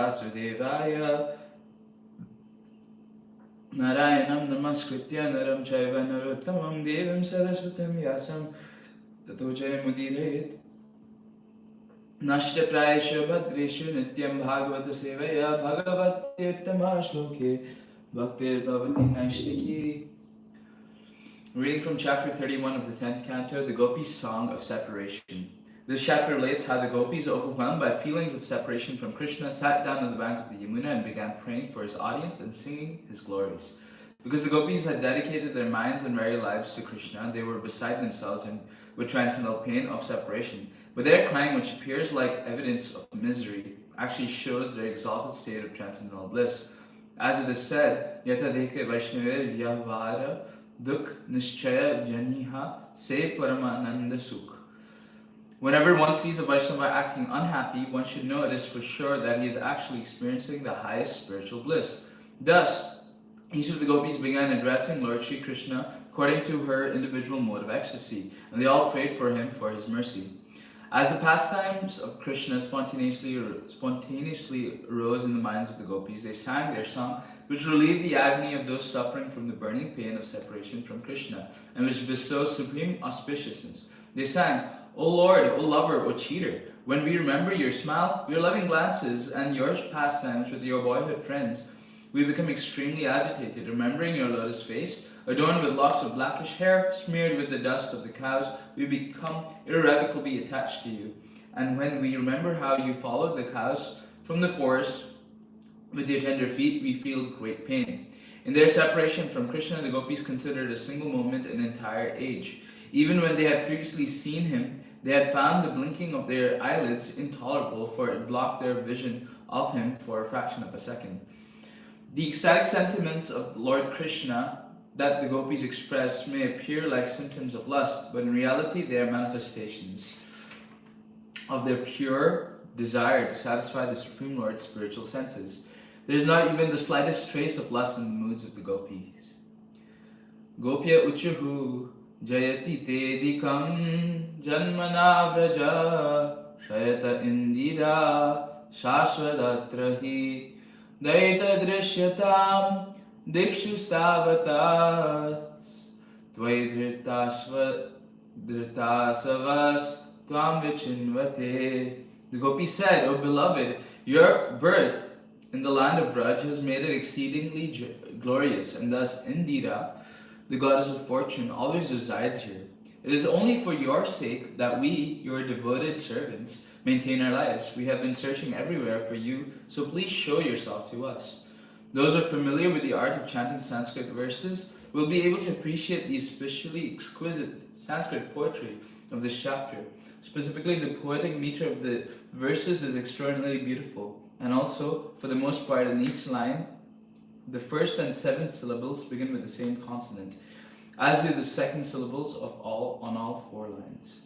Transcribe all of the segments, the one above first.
Vasudevaya Narayanam Namaskritya Naram Chaiva Narottamam Devam Saraswatam Yasam Tato Jayamudire Nashtaprayashu Bhadreshu Nityam Bhagavata Sevaya Bhagavatyuttama Shloke Bhaktir Bhavati Naishtiki. Reading from chapter 31 of the 10th canto, the Gopis' Song of Separation. This chapter relates how the Gopis, overwhelmed by feelings of separation from Krishna, sat down on the bank of the Yamuna and began praying for his audience and singing his glories. Because the Gopis had dedicated their minds and very lives to Krishna, they were beside themselves and with transcendental pain of separation. But their crying, which appears like evidence of misery, actually shows their exalted state of transcendental bliss. As it is said, Yata Deke Vaishnavir Vyavara Duk Nishchaya Janiha Se Paramananda Sukh. Whenever one sees a Vaishnava acting unhappy, one should know it is for sure that he is actually experiencing the highest spiritual bliss. Thus, each of the gopis began addressing Lord Sri Krishna according to her individual mode of ecstasy, and they all prayed for him for his mercy. As the pastimes of Krishna spontaneously arose in the minds of the gopis, they sang their song, which relieved the agony of those suffering from the burning pain of separation from Krishna, and which bestows supreme auspiciousness. They sang, O Lord, O lover, O cheater, when we remember your smile, your loving glances, and your pastimes with your boyhood friends, we become extremely agitated, remembering your lotus face, adorned with locks of blackish hair, smeared with the dust of the cows, we become irrevocably attached to you. And when we remember how you followed the cows from the forest with your tender feet, we feel great pain. In their separation from Krishna, the gopis considered a single moment an entire age. Even when they had previously seen him, they had found the blinking of their eyelids intolerable, for it blocked their vision of him for a fraction of a second. The ecstatic sentiments of Lord Krishna that the gopis express may appear like symptoms of lust, but in reality they are manifestations of their pure desire to satisfy the Supreme Lord's spiritual senses. There is not even the slightest trace of lust in the moods of the gopis. Gopya uchuhu jayati tedikam janmana vraja shayata indira shashvadatrahi daita drisyatam dikshu stavatas tvai dhritasavas tvam vichinvate. The gopi said, O beloved, your birth in the land of Vraj has made it exceedingly glorious, and thus Indira, the goddess of fortune, always resides here. It is only for your sake that we, your devoted servants, maintain our lives. We have been searching everywhere for you, so please show yourself to us. Those who are familiar with the art of chanting Sanskrit verses will be able to appreciate the especially exquisite Sanskrit poetry of this chapter. Specifically, the poetic meter of the verses is extraordinarily beautiful, and also, for the most part, in each line, the first and seventh syllables begin with the same consonant, as do the second syllables on all four lines.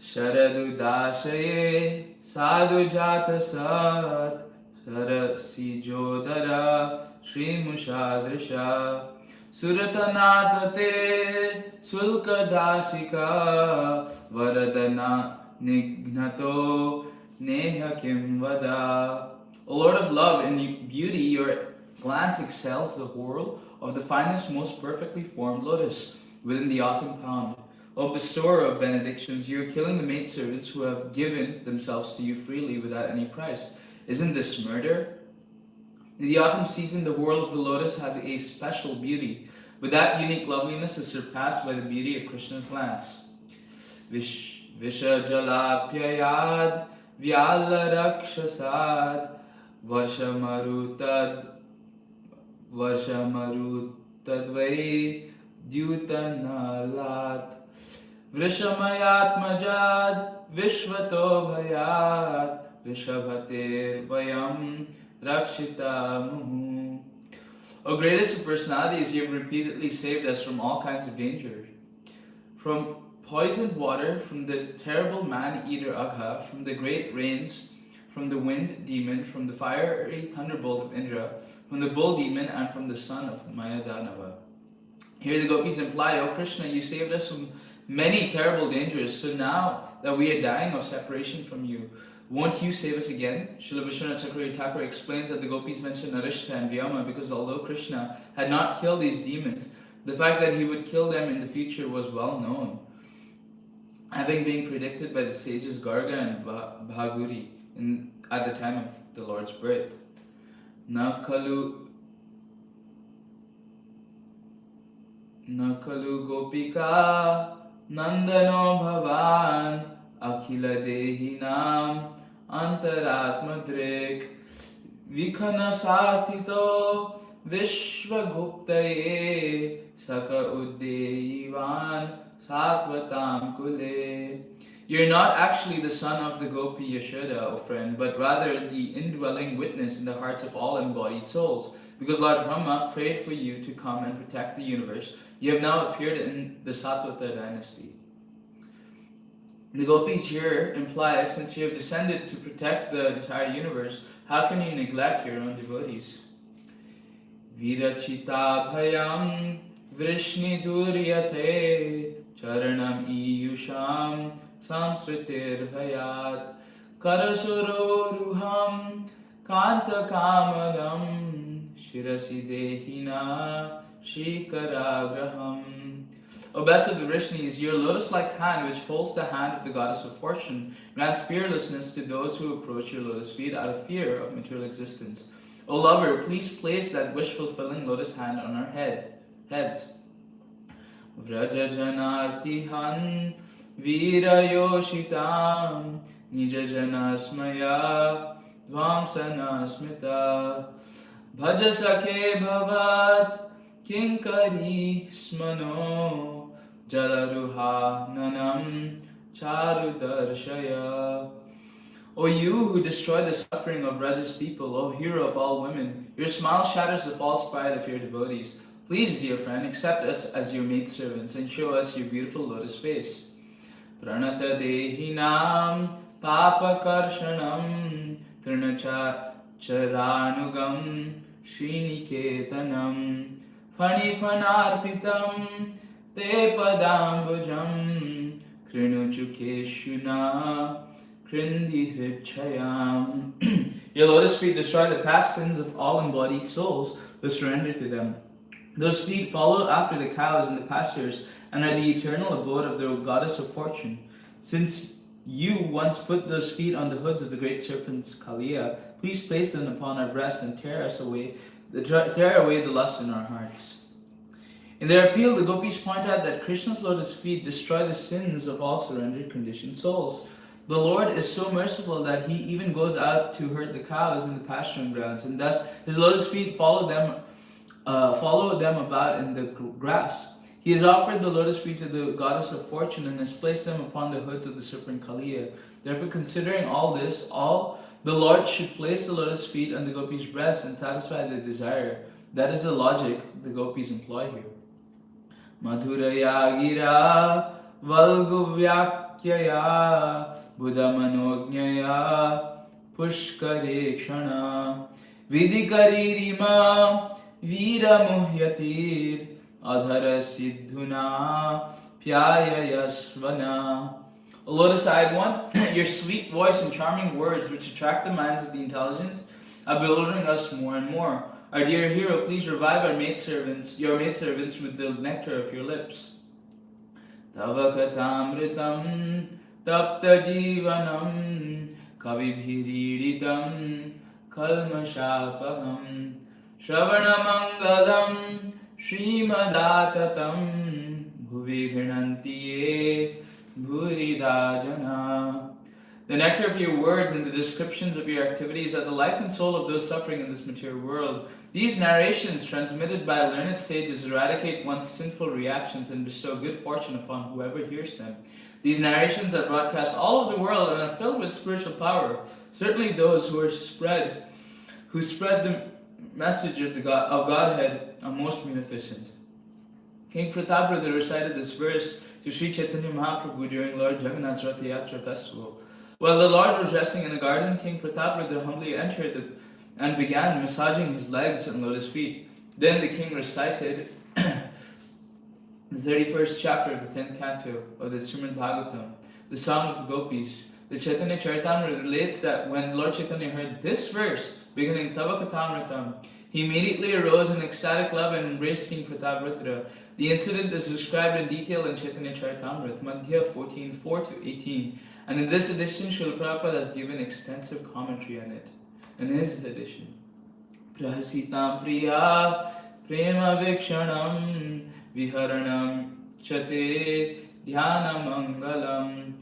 Sharadu dashaye sadhu jata sat sarasi jodara Shri Mushadrisha Suratanatate Sulka Dashika Varadana Nignato Neha Kimvada. O Lord of love, in beauty your glance excels the whorl of the finest, most perfectly formed lotus within the autumn pond. O bestower of benedictions, you are killing the maidservants who have given themselves to you freely without any price. Isn't this murder? In the autumn season, the whorl of the lotus has a special beauty, but that unique loveliness is surpassed by the beauty of Krishna's glance. Vishajalapyayad Vyalarakshasad Varshamarutadvai Dyutanalat Vrishamayatmajad Vishvato Bhayat Vishabhatir Vayam Rakshita Muhu. O greatest of personalities, you have repeatedly saved us from all kinds of danger. From poisoned water, from the terrible man-eater Agha, from the great rains, from the wind demon, from the fiery thunderbolt of Indra, from the bull demon, and from the son of Mayadanava. Here the gopis imply, O Krishna, you saved us from many terrible dangers. So now that we are dying of separation from you, won't you save us again? Srila Vishwanath Chakravarti Thakur explains that the gopis mentioned Narishta and Vyama because although Krishna had not killed these demons, the fact that he would kill them in the future was well known, having been predicted by the sages Garga and Bhaguri at the time of the Lord's birth. Nakalu Gopika Nandano Bhavan Akhila Dehinam Antaratmadrik Vikhana Sathito Vishwaguptaye Saka Uddeyivan Satvatam Kule. You're not actually the son of the Gopi Yashoda, O friend, but rather the indwelling witness in the hearts of all embodied souls. Because Lord Brahma prayed for you to come and protect the universe, you have now appeared in the Satvata dynasty. The gopis here imply, since you have descended to protect the entire universe, how can you neglect your own devotees? Virachita bhayam vrishni duryate charanam iyusham samsritir bhayat karasuroruham kanta kamadam shirasi dehina shikaragraham. O best of the Vrishnis, your lotus-like hand, which holds the hand of the goddess of fortune, grants fearlessness to those who approach your lotus feet out of fear of material existence. O lover, please place that wish-fulfilling lotus hand on our heads. Vrajajanartihan virayoshitam nijajanasmaya dvamsanasmita bhajasake bhavat kinkari smano jalaruha nanam charudarshaya. O you who destroy the suffering of Rajas people, O hero of all women, your smile shatters the false pride of your devotees. Please, dear friend, accept us as your maidservants and show us your beautiful lotus face. Pranata dehinam papakarshanam trinacharanugam sriniketanam Phanipanarpitam te padambujam krinuchukeshuna krindihrichayam. Your lotus feet destroy the past sins of all embodied souls who surrender to them. Those feet follow after the cows in the pastures and are the eternal abode of the goddess of fortune. Since you once put those feet on the hoods of the great serpents Kaliya, please place them upon our breasts and tear away the lust in our hearts. In their appeal, the gopis point out that Krishna's lotus feet destroy the sins of all surrendered conditioned souls. The Lord is so merciful that he even goes out to herd the cows in the pasturing grounds, and thus his lotus feet follow them about in the grass. He has offered the lotus feet to the goddess of fortune and has placed them upon the hoods of the serpent Kaliya. Therefore, considering all this, the Lord should place the lotus feet on the gopis' breasts and satisfy their desire. That is the logic the gopis employ here. Madhuraya gira valguvyakya buddhamanognaya pushkarekshana vidikaririma viramuhyatir adhara siddhuna pyayayasvana. O lotus-eyed one, your sweet voice and charming words which attract the minds of the intelligent are bewildering us more and more. Our dear hero, please revive your maidservants with the nectar of your lips. Tava katamritam tapta jivanam kavibhiriditam kalmashapaham Shravanamangalam Srimadatam Bhuvi Ghanantiye Bhuridajana. The nectar of your words and the descriptions of your activities are the life and soul of those suffering in this material world. These narrations, transmitted by learned sages, eradicate one's sinful reactions and bestow good fortune upon whoever hears them. These narrations are broadcast all over the world and are filled with spiritual power. Certainly those who spread the message of Godhead are most munificent. King Prataparudra recited this verse to Sri Chaitanya Mahaprabhu during Lord Jagannath's Rath Yatra festival. While the Lord was resting in the garden, King Prataparudra humbly entered and began massaging his legs and lotus feet. Then the king recited The 31st chapter of the 10th canto of the Srimad Bhagavatam, the Song of the Gopis. The Chaitanya Charitamrita relates that when Lord Chaitanya heard this verse, beginning Tava Kathamritam, he immediately arose in ecstatic love and embraced King Prataparudra. The incident is described in detail in Chaitanya Charitamrita, Madhya 14:4-18, and in this edition, Srila Prabhupada has given extensive commentary on it. In his edition, Prahasitam Priya Prema Vikshanam Viharanam Chate Dhyana Mangalam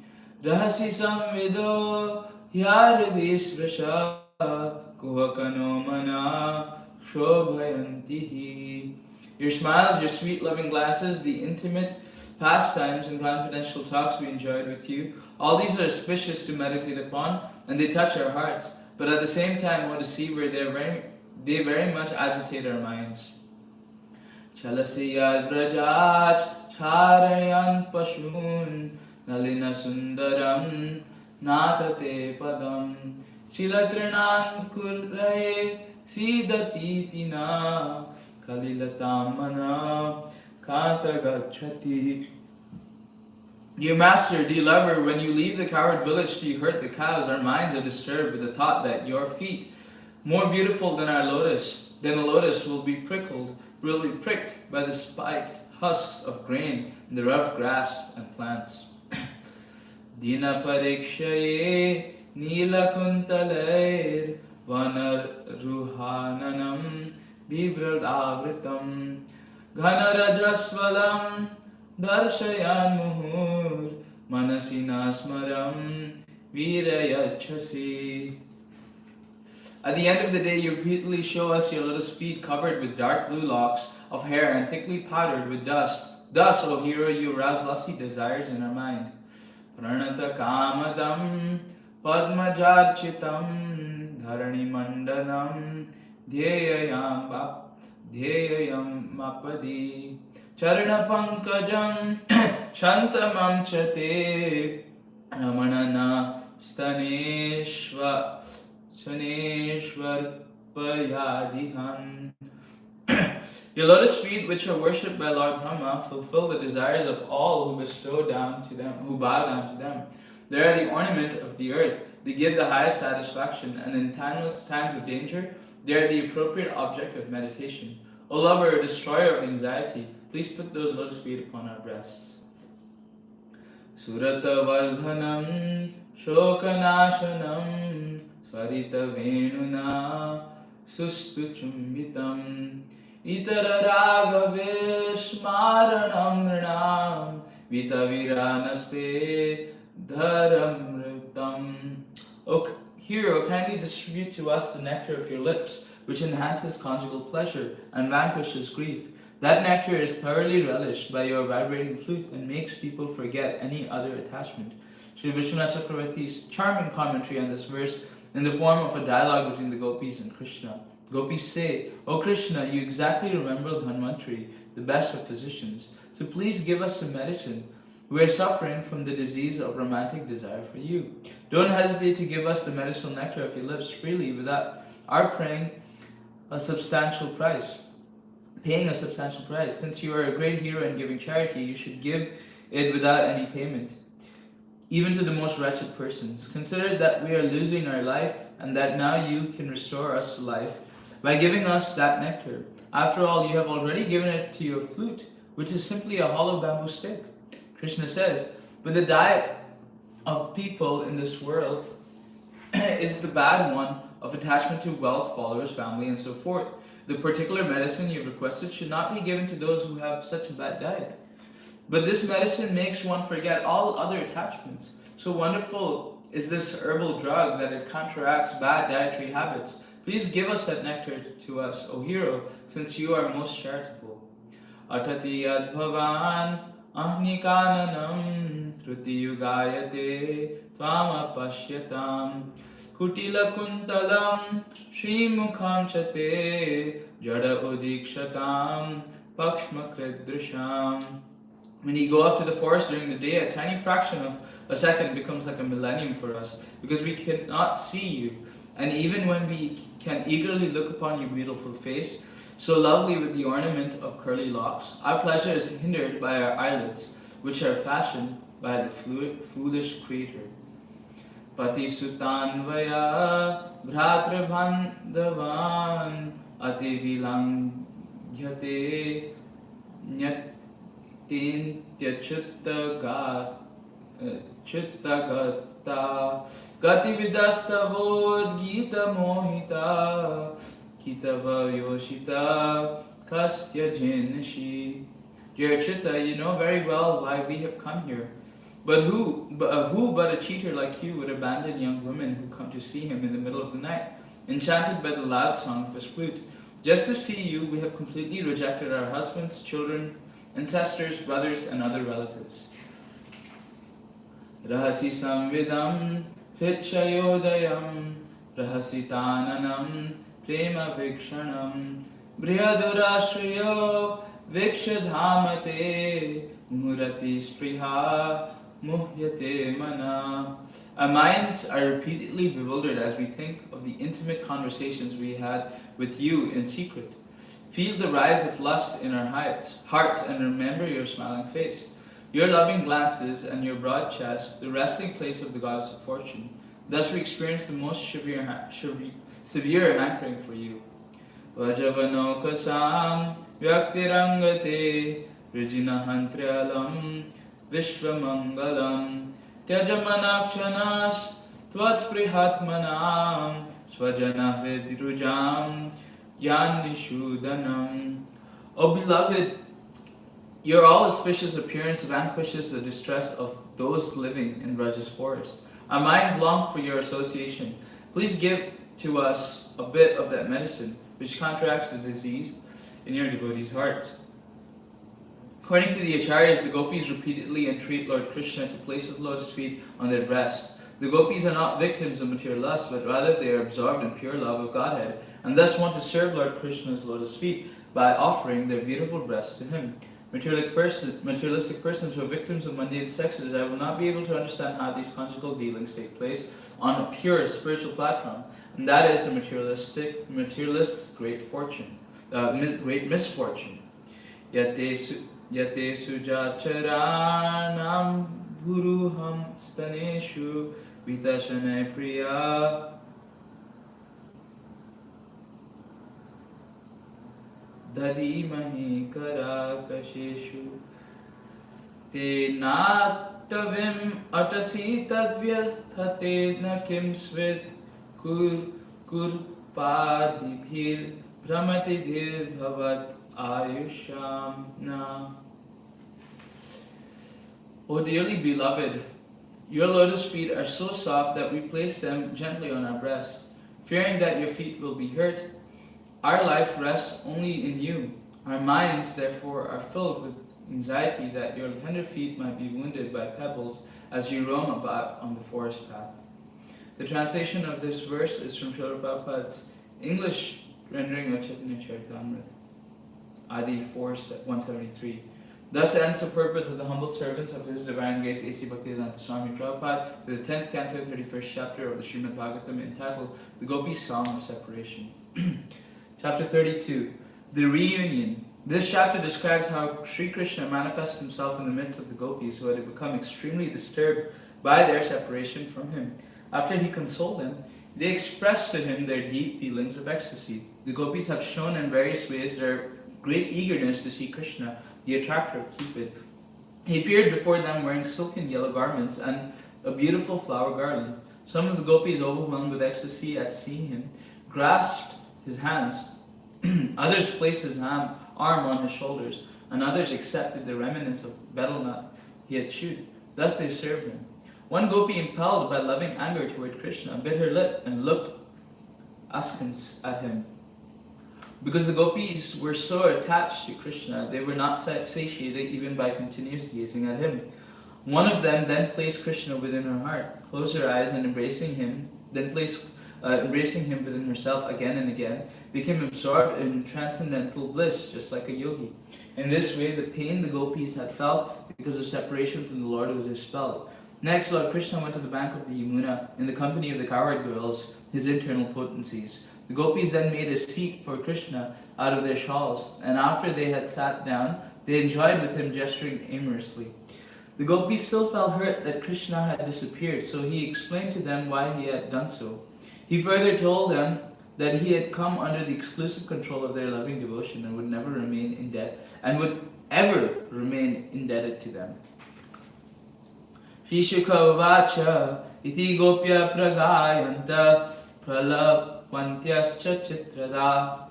Rahasi Samvido Yaridisvrasha Kuhakano Mana Shobhayantihi. Your smiles, your sweet loving glances, the intimate pastimes and confidential talks we enjoyed with you, all these are auspicious to meditate upon, and they touch our hearts. But at the same time, O deceiver, they very much agitate our minds. Chalasiyad Vrajach Charayan Pashun Nalina Sundaram Natate Padam Shilatrinan Kurraye Sidatitina Kalilatamana Kantagachati. Dear Master, dear lover, when you leave the coward village to hurt the cows, our minds are disturbed with the thought that your feet, more beautiful than a lotus, will be pricked by the spiked husks of grain in the rough grass and plants. Dina parikshaye nila kuntalair vanar ruhananam bibradavritam ghanarajasvalam darshayan muhur manasinasmaram virayachasi. At the end of the day, you repeatedly show us your lotus feet covered with dark blue locks of hair and thickly powdered with dust. Thus, O hero, you arouse lusty desires in our mind. Pranata kamadam padmajarchitam dharani mandanam dhyayam mapadi charana pankajam shantamam chate ramanana staneshva Shaneshwar Payadihan. Your lotus feet, which are worshipped by Lord Brahma, fulfill the desires of all who bow down to them. They are the ornament of the earth. They give the highest satisfaction, and in times of danger, they are the appropriate object of meditation. O lover, destroyer of anxiety, please put those lotus feet upon our breasts. Surata Vardhanam Shokanashanam Svarita Venuna Sustu Chumbitam Itara Ragavishmaranam Nrinam Vitaviranaste Dharamritam. O hero, kindly distribute to us the nectar of your lips, which enhances conjugal pleasure and vanquishes grief. That nectar is thoroughly relished by your vibrating flute and makes people forget any other attachment. Sri Vishwanath Chakravarti's charming commentary on this verse in the form of a dialogue between the gopis and Krishna. Gopis say, O Krishna, you exactly remember Dhanvantari, the best of physicians, so please give us some medicine. We are suffering from the disease of romantic desire for you. Don't hesitate to give us the medicinal nectar of your lips freely without our paying a substantial price. Since you are a great hero in giving charity, you should give it without any payment, even to the most wretched persons. Consider that we are losing our life, and that now you can restore us to life by giving us that nectar. After all, you have already given it to your flute, which is simply a hollow bamboo stick. Krishna says, but the diet of people in this world is the bad one of attachment to wealth, followers, family, and so forth. The particular medicine you've requested should not be given to those who have such a bad diet. But this medicine makes one forget all other attachments. So wonderful is this herbal drug that it counteracts bad dietary habits. Please give us that nectar to us, O hero, since you are most charitable. Atati adbhavan ahnikananam trutiyugayate tvama pashyatam kutila kuntalam shrimukham chate jada udikshatam pakshmakridrisham. When you go off to the forest during the day, a tiny fraction of a second becomes like a millennium for us, because we cannot see you. And even when we can eagerly look upon your beautiful face, so lovely with the ornament of curly locks. Our pleasure is hindered by our eyelids, which are fashioned by the foolish creator. Pati sutanvaya bhratrabandhavan ati vilangyate nyatintyachutta chittagata gati vidastavod gita mohita kitava yoshita kastya jinishi. Dear Chitta, you know very well why we have come here. But who but a cheater like you would abandon young women who come to see him in the middle of the night, enchanted by the loud song of his flute? Just to see you, we have completely rejected our husbands, children, ancestors, brothers, and other relatives. Rahasi samvidam hitchayodayam rahasitananam prema vikshanam brihadurashriyo vikshadhamate muhurati spriha muhyate mana. Our minds are repeatedly bewildered as we think of the intimate conversations we had with you in secret. Feel the rise of lust in our hearts and remember your smiling face, your loving glances, and your broad chest, the resting place of the goddess of fortune. Thus we experience the most severe hankering for you. Vajavanokasam vyaktirangate rijinahantrialam vishvamangalam tyajamanakshanas tvatsprihatmanam swajana vidrujam yanishudanam. O beloved, your all-auspicious appearance vanquishes the distress of those living in Raja's forest. Our minds long for your association. Please give to us a bit of that medicine which counteracts the disease in your devotees' hearts. According to the Acharyas, the gopis repeatedly entreat Lord Krishna to place his lotus feet on their breasts. The gopis are not victims of material lust, but rather they are absorbed in pure love of Godhead, and thus want to serve Lord Krishna's lotus feet by offering their beautiful breasts to him. Materialistic persons who are victims of mundane sex desire will not be able to understand how these conjugal dealings take place on a pure spiritual platform, and that is the materialist's great misfortune. Yate sujacharanam bhuruham staneshu vitashane priya Dadimahi karakasheshu te natavim atasi tadvyathate na kim svit kurpadibhir brahmatidhir bhavat ayusham na. O dearly beloved, your lotus feet are so soft that we place them gently on our breasts, fearing that your feet will be hurt. Our life rests only in you. Our minds, therefore, are filled with anxiety that your tender feet might be wounded by pebbles as you roam about on the forest path. The translation of this verse is from Srila Prabhupada's English rendering of Chaitanya Charitamrita, Adi 4:173. Thus ends the purpose of the humble servants of His Divine Grace A.C. Bhaktivedanta Swami Prabhupada, the 10th canto, 31st chapter of the Srimad Bhagavatam, entitled The Gopi Song of Separation. Chapter 32, The Reunion. This chapter describes how Sri Krishna manifests himself in the midst of the gopis who had become extremely disturbed by their separation from him. After he consoled them, they expressed to him their deep feelings of ecstasy. The gopis have shown in various ways their great eagerness to see Krishna, the attractor of Cupid. He appeared before them wearing silken yellow garments and a beautiful flower garland. Some of the gopis, overwhelmed with ecstasy at seeing him, grasped his hands. Others placed his arm on his shoulders, and others accepted the remnants of betel nut he had chewed. Thus they served him. One gopi, impelled by loving anger toward Krishna, bit her lip and looked askance at him. Because the gopis were so attached to Krishna, they were not satiated even by continuous gazing at him. One of them then placed Krishna within her heart, closed her eyes, and embracing him within herself again and again, became absorbed in transcendental bliss, just like a yogi. In this way, the pain the gopis had felt because of separation from the Lord was dispelled. Next, Lord Krishna went to the bank of the Yamuna in the company of the cowherd girls, his internal potencies. The gopis then made a seat for Krishna out of their shawls, and after they had sat down, they enjoyed with him, gesturing amorously. The gopis still felt hurt that Krishna had disappeared, so he explained to them why he had done so. He further told them that he had come under the exclusive control of their loving devotion and would never remain in debt, and would ever remain indebted to them. Shishukha vacha iti gopya pragayanta pralapantyascha chitrada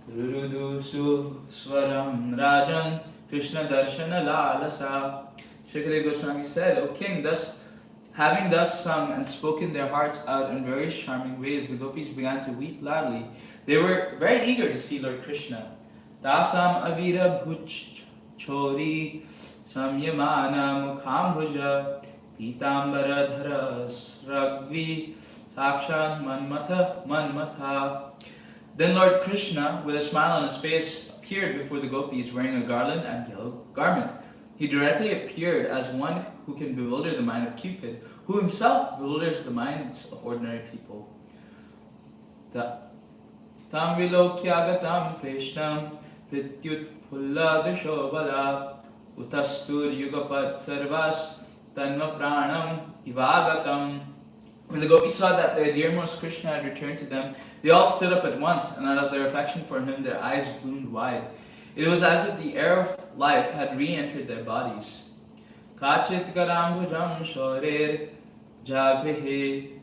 rurudusu swaram rajan Krishna darshana lalasa. Shukadeva Goswami said, O king, having thus sung and spoken their hearts out in various charming ways, the gopis began to weep loudly. They were very eager to see Lord Krishna. Tasam avira bhuch chori samyamana mukhambuja pitambara dharas ragvi sakshan manmatha. Then Lord Krishna, with a smile on his face, appeared before the gopis wearing a garland and yellow garment. He directly appeared as one who can bewilder the mind of Cupid, who himself bewilders the minds of ordinary people. Tam vilokyagatam krishnam prityut pulla dashobala utastur yugapat sarvas tanma pranam ivagatam. When the gopis saw that their dearmost Krishna had returned to them, they all stood up at once, and out of their affection for him, their eyes bloomed wide. It was as if the air of life had re-entered their bodies. Kachit karambhujam shorer jagrihe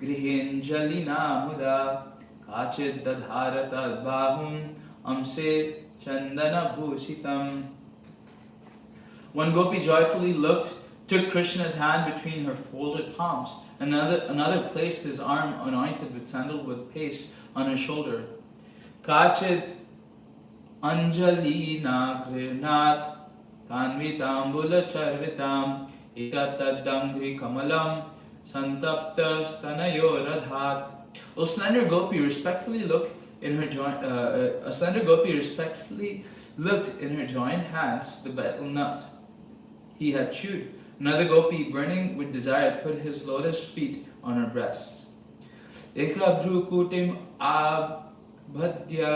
grihinjalina muda kachit dadhara tadbahum amse chandana bhushitam. One gopi joyfully took Krishna's hand between her folded palms. Another placed his arm anointed with sandalwood paste on her shoulder. Kachit Anjali Nagrinat Tanvitambula Charvitam Ekatadangri Kamalam Santapta Stanayo Radhat. A slender gopi respectfully looked in her joined hands the betel nut he had chewed. Another gopi, burning with desire, put his lotus feet on her breasts. Eka bhrukutim abhadya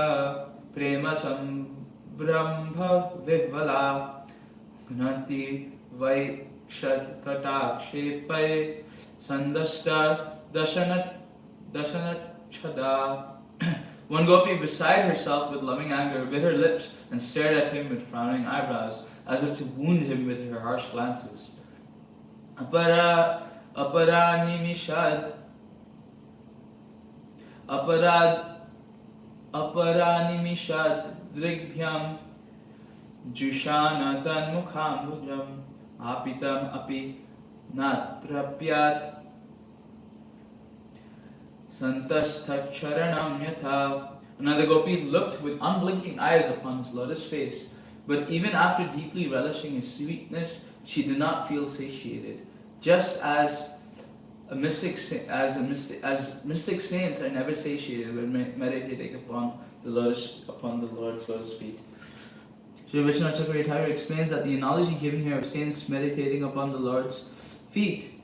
prema sambrambha vihvala gnanti vaikshat katakshepai sandasta dasanachada. One gopi, beside herself with loving anger, bit her lips and stared at him with frowning eyebrows, as if to wound him with her harsh glances. Aparanimishad drigbhyam jushana tanmukham bhujam apitam api natrapyat santasthak yatha. Another gopi looked with unblinking eyes upon his lotus face, but even after deeply relishing his sweetness, she did not feel satiated. Just as mystic saints are never satiated when meditating upon the Lord's lotus feet. Sri Vishnu Chakravarti Thakur explains that the analogy given here of saints meditating upon the Lord's feet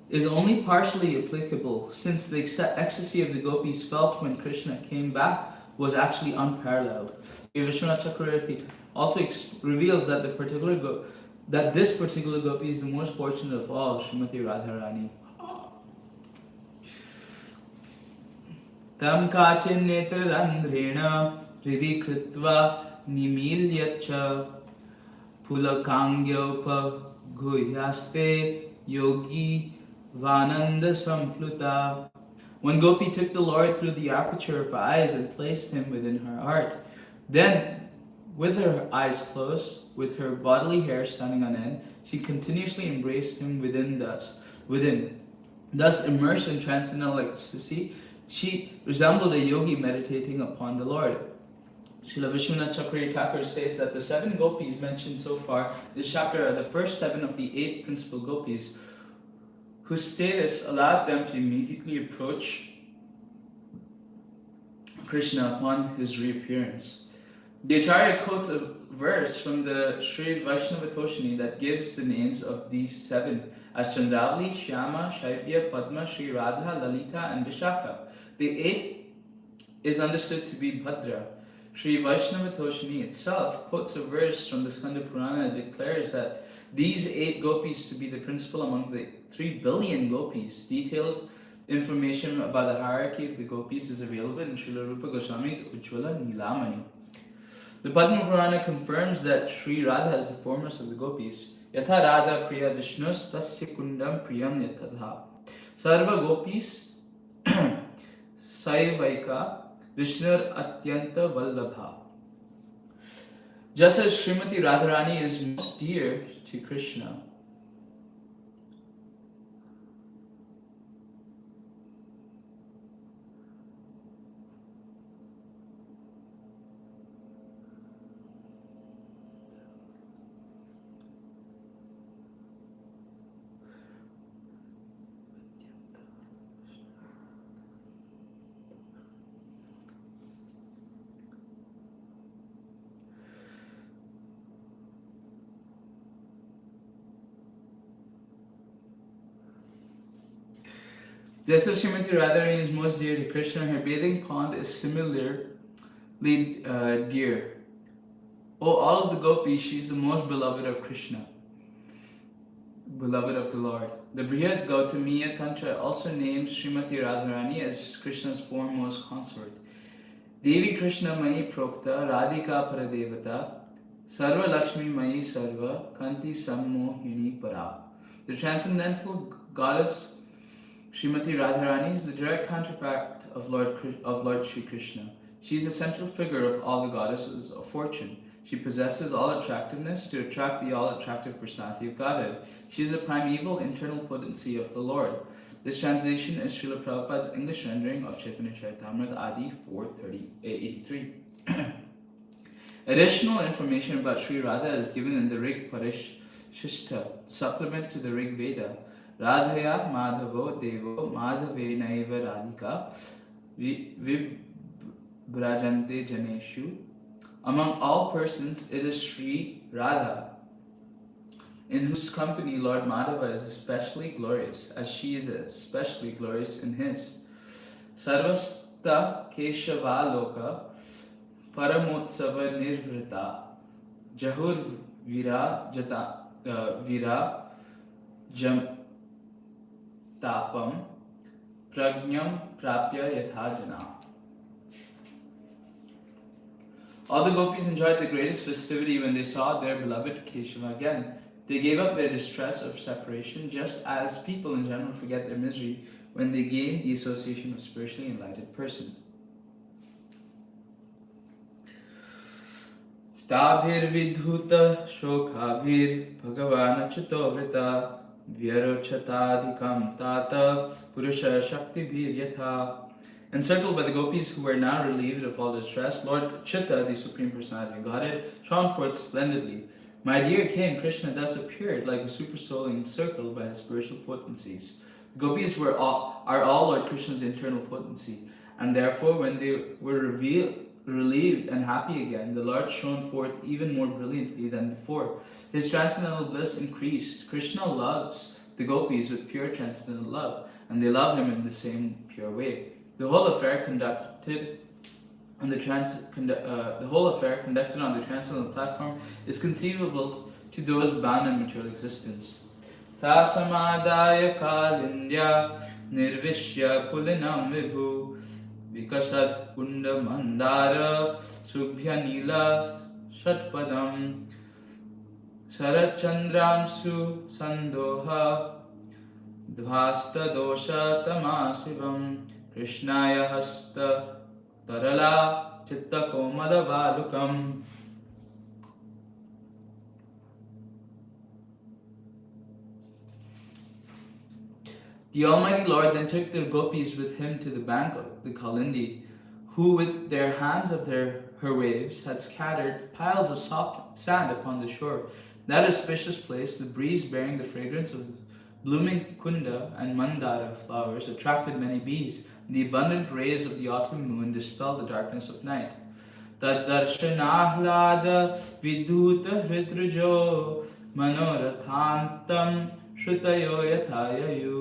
is only partially applicable, since the ecstasy of the gopis felt when Krishna came back was actually unparalleled. Vishwanath Chakravarti also reveals that this particular gopi is the most fortunate of all, Srimati Radharani. Tam kachin netrarandhrena hridi kritva nimilyacha pulakangyopa guhyaste yogi Vananda Sampluta. One gopi took the Lord through the aperture of her eyes and placed him within her heart. Then, with her eyes closed, with her bodily hair standing on end, she continuously embraced him within. Thus immersed in transcendental ecstasy, she resembled a yogi meditating upon the Lord. Srila Vishwanath Chakravarti Thakur states that the 7 gopis mentioned so far in this chapter are the first 7 of the 8 principal gopis, whose status allowed them to immediately approach Krishna upon his reappearance. The Acharya quotes a verse from the Sri Vaishnava Toshini that gives the names of these seven as Chandravali, Shyama, Shaibya, Padma, Sri Radha, Lalita, and Vishaka. The eighth is understood to be Bhadra. Sri Vaishnava Toshini itself quotes a verse from the Skanda Purana that declares that these 8 gopis to be the principal among the 3 billion gopis. Detailed information about the hierarchy of the gopis is available in Srila Rupa Goswami's Ujjvala Nilamani. The Padma Purana confirms that Sri Radha is the foremost of the gopis. Yatha Radha Priya Vishnus Tasya Kundam Priyam Yatadha. Sarva gopis Saivaika Vishnur Atyanta Vallabha. Just as Srimati Radharani is most dear to Krishna, just as Srimati Radharani is most dear to Krishna, her bathing pond is similarly dear. O all of the gopis, she is the most beloved of Krishna, beloved of the Lord. The Brihad Gautamiya Tantra also names Srimati Radharani as Krishna's foremost consort. Devi Krishna Mai Prokta Radhika Paradevata Sarva Lakshmi Mai Sarva Kanti Sammohini Para. The transcendental goddess Srimati Radharani is the direct counterpart of Lord Shri Krishna. She is the central figure of all the goddesses of fortune. She possesses all attractiveness to attract the all-attractive personality of Godhead. She is the primeval internal potency of the Lord. This translation is Srila Prabhupada's English rendering of Chaitanya Charitamrita Adi 483. Additional information about Sri Radha is given in the Rig Parishishta, supplement to the Rig Veda. Radhaya Madhavo Devo Madhavenaiva Radhika Vibrajante Janeshu. Among all persons, it is Sri Radha, in whose company Lord Madhava is especially glorious, as she is especially glorious in his. Sarvasta Keshavaloka Paramotsava Nirvrita Jahur Vira Jam Tapam Prajnam Prapya Yathajana. All the gopis enjoyed the greatest festivity when they saw their beloved Keshava again. They gave up their distress of separation, just as people in general forget their misery when they gain the association of spiritually enlightened person. Tabhir vidhuta shokhabhir bhagavan achuto vrita vyarochatadhikam tata purusha shaktibhir yatha. Encircled by the gopis who were now relieved of all distress, Lord Chitta, the Supreme Personality of Godhead, shone forth splendidly. My dear king, Krishna thus appeared like a super soul encircled by his spiritual potencies. The gopis are all Lord Krishna's internal potency, and therefore when they were relieved and happy again, the Lord shone forth even more brilliantly than before. His transcendental bliss increased. Krishna loves the gopis with pure transcendental love, and they love him in the same pure way. The whole affair conducted on the transcendental platform is conceivable to those bound in material existence. Ta samadaya kalindya nirvishya pulinam vibhu vikasat kunda mandara subhya nila shatpadam sarachandramsu sandoha dvasta dosha tamasivam Krishnaya hasta tarala chitta komala valukam. The Almighty Lord then took the gopis with him to the bank of the Kalindi, who with their hands of her waves had scattered piles of soft sand upon the shore. That auspicious place, the breeze bearing the fragrance of blooming kunda and mandara flowers attracted many bees. The abundant rays of the autumn moon dispelled the darkness of night. तद्दर्शनाह्लाद विद्युत हृद्रजो मनोरथान्तं श्रुतयो यथा ययु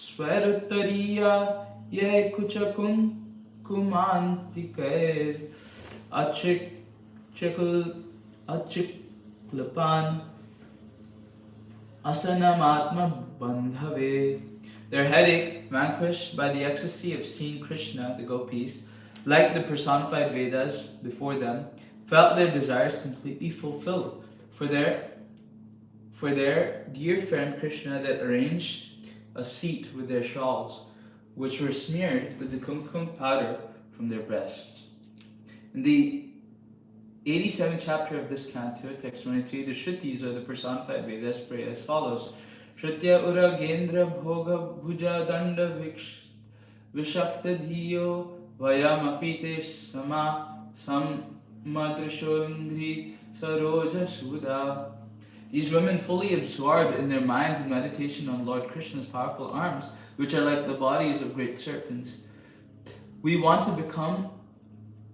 स्वरुत्तरीया यह Cooch कुमान्तिकैर अचिक्लपान asanamaatma bandhave. Their headache, vanquished by the ecstasy of seeing Krishna, the gopis, like the personified Vedas before them, felt their desires completely fulfilled. For their dear friend Krishna that arranged a seat with their shawls, which were smeared with the kumkum powder from their breasts. In the 87th chapter of this canto, text 23, the Shrutis, or the personified Vedas, pray as follows. Shrutya ura gendra bhoga bhuja danda vishakta dhiyo vayam apite sama samadrishongri saroja suda. These women, fully absorbed in their minds in meditation on Lord Krishna's powerful arms, which are like the bodies of great serpents. We want to become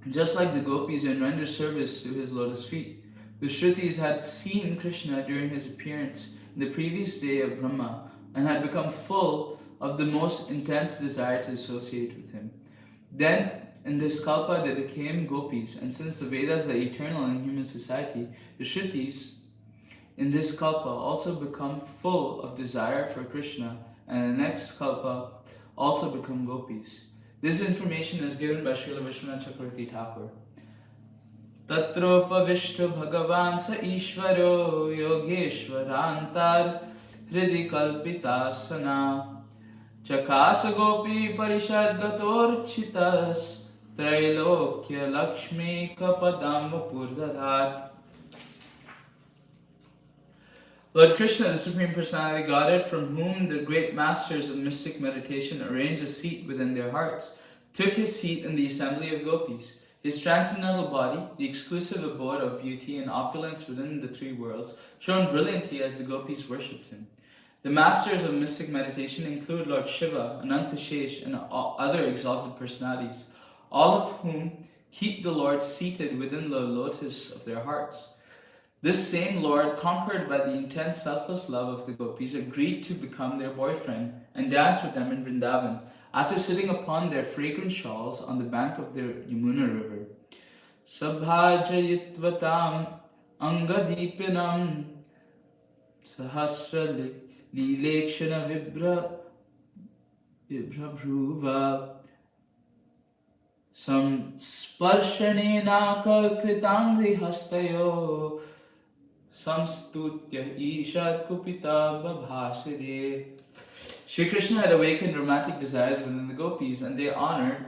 just like the gopis and render service to his lotus feet. The Shrutis had seen Krishna during his appearance in the previous day of Brahma and had become full of the most intense desire to associate with him. Then, in this kalpa, they became gopis, and since the Vedas are eternal in human society, the Shrutis in this kalpa also become full of desire for Krishna, and in the next kalpa also become gopis. This information is given by Srila Vishwanath Chakravarti Thakur. Tatropavishto bhagavan sa ishvaro yogeshwarantar hridi kalpitasana chakasa gopi parishad gatorchitas trailokya lakshmi kapadam vapurdadhat. Lord Krishna, the Supreme Personality Godhead, from whom the great masters of mystic meditation arranged a seat within their hearts, took his seat in the assembly of gopis. His transcendental body, the exclusive abode of beauty and opulence within the three worlds, shone brilliantly as the gopis worshipped him. The masters of mystic meditation include Lord Shiva, Anantashesh, and other exalted personalities, all of whom keep the Lord seated within the lotus of their hearts. This same Lord, conquered by the intense selfless love of the gopis, agreed to become their boyfriend and dance with them in Vrindavan, after sitting upon their fragrant shawls on the bank of the Yamuna river. Sabhajayitvatam angadipinam sahasra lilekshana vibhrabhruva samsparshanena kritangri hastayo samstutya ishat kupita babhasire. Shri Krishna had awakened romantic desires within the gopis, and they honored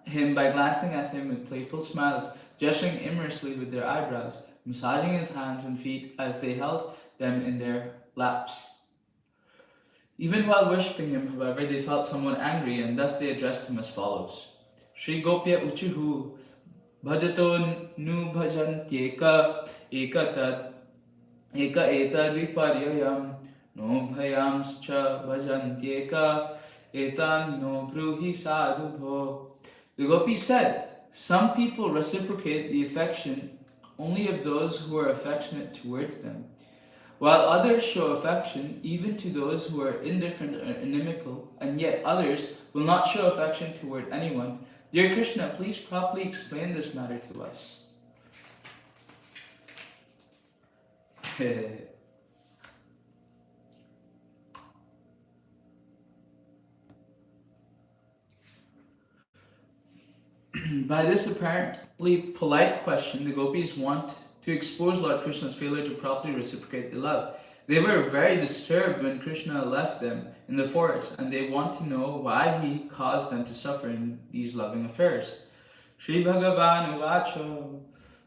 him by glancing at him with playful smiles, gesturing amorously with their eyebrows, massaging his hands and feet as they held them in their laps. Even while worshipping him, however, they felt somewhat angry, and thus they addressed him as follows. Shri Gopya Uchuhu Bhajato Nu Bhajantyeka Ekatat Eka Etad Viparyayam No Bhayamscha Bhajantyeka Etan No Bruhi Sadhubho. The gopis said, some people reciprocate the affection only of those who are affectionate towards them, while others show affection even to those who are indifferent or inimical, and yet others will not show affection toward anyone. Dear Krishna, please properly explain this matter to us. By this apparently polite question, the gopis want to expose Lord Krishna's failure to properly reciprocate the love. They were very disturbed when Krishna left them in the forest, and they want to know why he caused them to suffer in these loving affairs. Shri Bhagavan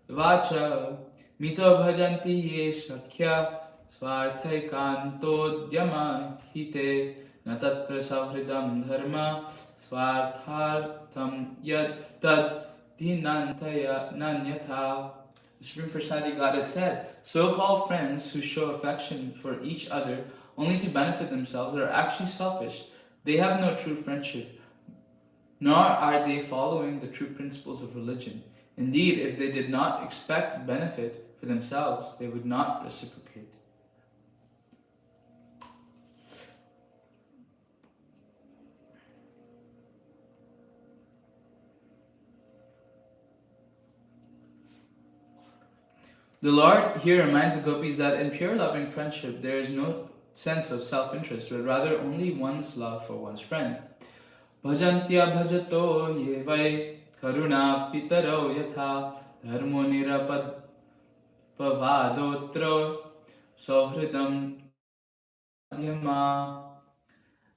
Vacha Mito Bhajanti Ye Shakya Swarthai Canto Dhyama Hite Natatra Savridam Dharma Swarthartham Yad Tad Dinantaya Nanyatha. The Supreme Personality Godhead said, so-called friends who show affection for each other only to benefit themselves are actually selfish. They have no true friendship. nor are they following the true principles of religion. Indeed, if they did not expect benefit for themselves, they would not reciprocate. The Lord here reminds the gopis that in pure loving friendship there is no sense of self-interest, but rather only one's love for one's friend. Bhajantya bhajato ye vai karuna pitaro yatha dharmo nirapad pavadotro sohridam madhyama.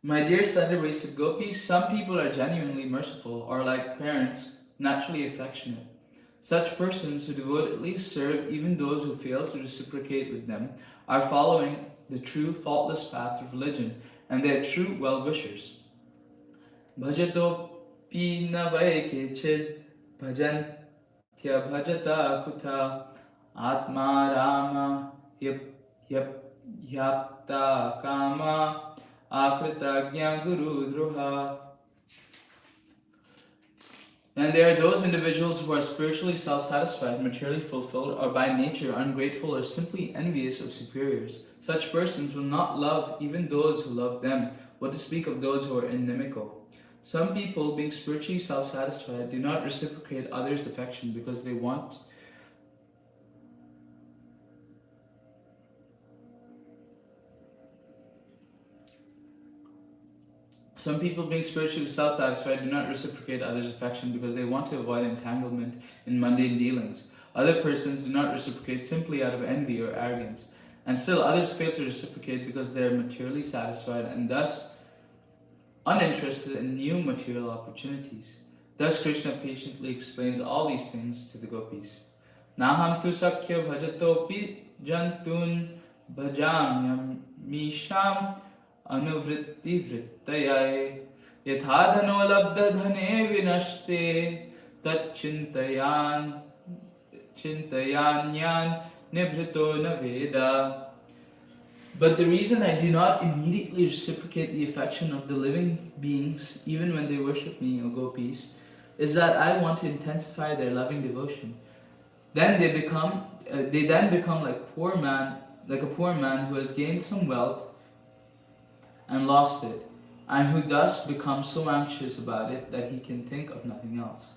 My dear slender waisted gopis, some people are genuinely merciful or like parents, naturally affectionate. Such persons who devotedly serve even those who fail to reciprocate with them are following the true faultless path of religion and they are true well-wishers. Bhajato pi na vai kechid bhajantya bhajata kutha atma rama yapta kama akritagya guru druha. And there are those individuals who are spiritually self-satisfied, materially fulfilled, or by nature ungrateful or simply envious of superiors. Such persons will not love even those who love them, what to speak of those who are inimical. Some people, being spiritually self-satisfied, do not reciprocate others' affection because they want Some people, being spiritually self-satisfied, do not reciprocate others' affection because they want to avoid entanglement in mundane dealings. Other persons do not reciprocate simply out of envy or arrogance. And still others fail to reciprocate because they are materially satisfied and thus uninterested in new material opportunities. Thus Krishna patiently explains all these things to the gopis. Naham tu sakya bhajatopi jantun bhajamyam misham anuvritti vrittayai yathadhano labdha dhane vinashte chintayanyan nibhrito naveda. But the reason I do not immediately reciprocate the affection of the living beings, even when they worship me, O gopis, is that I want to intensify their loving devotion. Then they then become like a poor man who has gained some wealth and lost it, and who thus becomes so anxious about it that he can think of nothing else.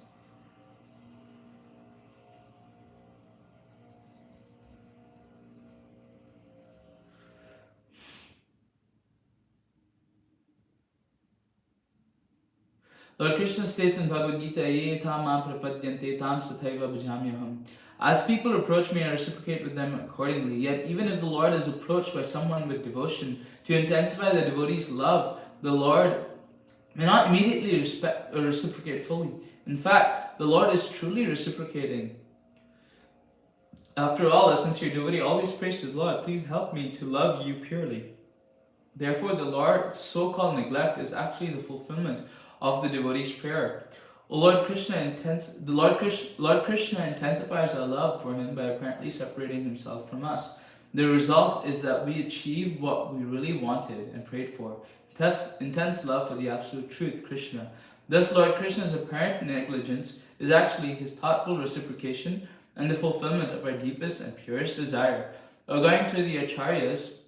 Lord Krishna states in Bhagavad Gita, Ye tham mam prapadyante tam sathaiva bhajamyaham. As people approach me, I reciprocate with them accordingly. Yet even if the Lord is approached by someone with devotion to intensify the devotee's love, the Lord may not immediately reciprocate fully. In fact, the Lord is truly reciprocating. After all, a sincere devotee always prays to the Lord, please help me to love you purely. Therefore, the Lord's so-called neglect is actually the fulfillment of the devotee's prayer. Lord Krishna intensifies our love for him by apparently separating himself from us. The result is that we achieve what we really wanted and prayed for, intense love for the absolute truth, Krishna. Thus, Lord Krishna's apparent negligence is actually his thoughtful reciprocation and the fulfillment of our deepest and purest desire. Going to the Acharyas,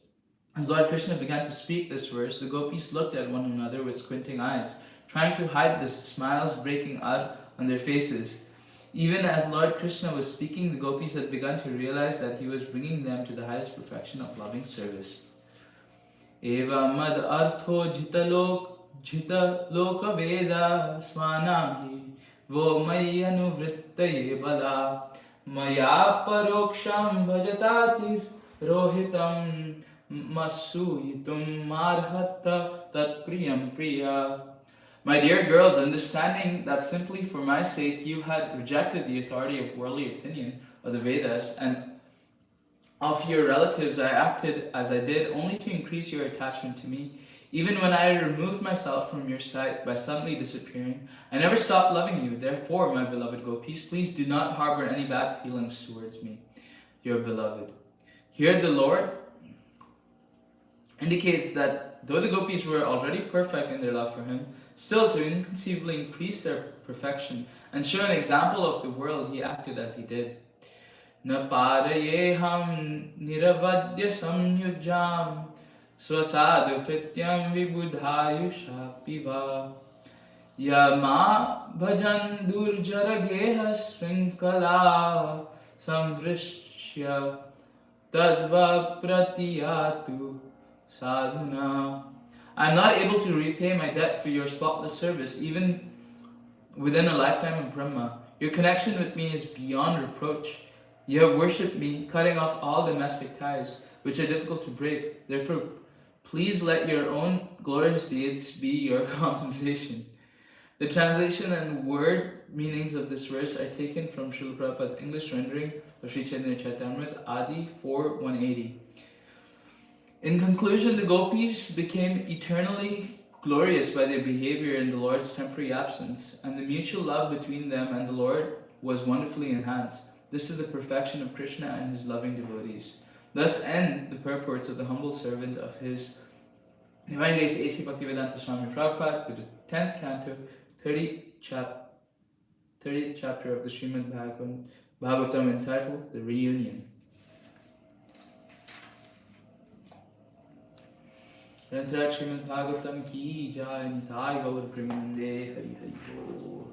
as Lord Krishna began to speak this verse, the gopis looked at one another with squinting eyes, trying to hide the smiles breaking out on their faces. Even as Lord Krishna was speaking, the gopis had begun to realize that he was bringing them to the highest perfection of loving service. Eva mad artho jita loka veda swanam hi vo mayanu vrittaye bala maya paroksham bhajatatir rohitam masuyitum marhata tat priyam priya. My dear girls, understanding that simply for my sake you had rejected the authority of worldly opinion of the Vedas and of your relatives, I acted as I did only to increase your attachment to me. Even when I removed myself from your sight by suddenly disappearing, I never stopped loving you. Therefore, my beloved gopis, please do not harbor any bad feelings towards me, your beloved. Here the Lord indicates that that though the gopis were already perfect in their love for him, still to inconceivably increase their perfection and show an example of the world, he acted as he did. न पारयेऽहं निरवद्य संयुज्यां स्वसाधुकृत्यं विबुधायुषापि वा यमा भजन् दुर्जरगेहशृङ्खला संवृश्य tadvapratiatu sadhana. I am not able to repay my debt for your spotless service, even within a lifetime of Brahma. Your connection with me is beyond reproach. You have worshipped me, cutting off all domestic ties, which are difficult to break. Therefore, please let your own glorious deeds be your compensation. The translation and word meanings of this verse are taken from Srila Prabhupada's English rendering of Sri Chaitanya Charitamrita, Adi 4:180. In conclusion, the gopis became eternally glorious by their behavior in the Lord's temporary absence, and the mutual love between them and the Lord was wonderfully enhanced. This is the perfection of Krishna and his loving devotees. Thus end the purports of the humble servant of his Divine Grace A.C. Bhaktivedanta Swami Prabhupada to the 10th canto, 30th chapter of the Srimad Bhagavatam entitled The Reunion. Srimad Bhagavatam ki jai, Nitai Gaur Premanande, Hari Hari Bol.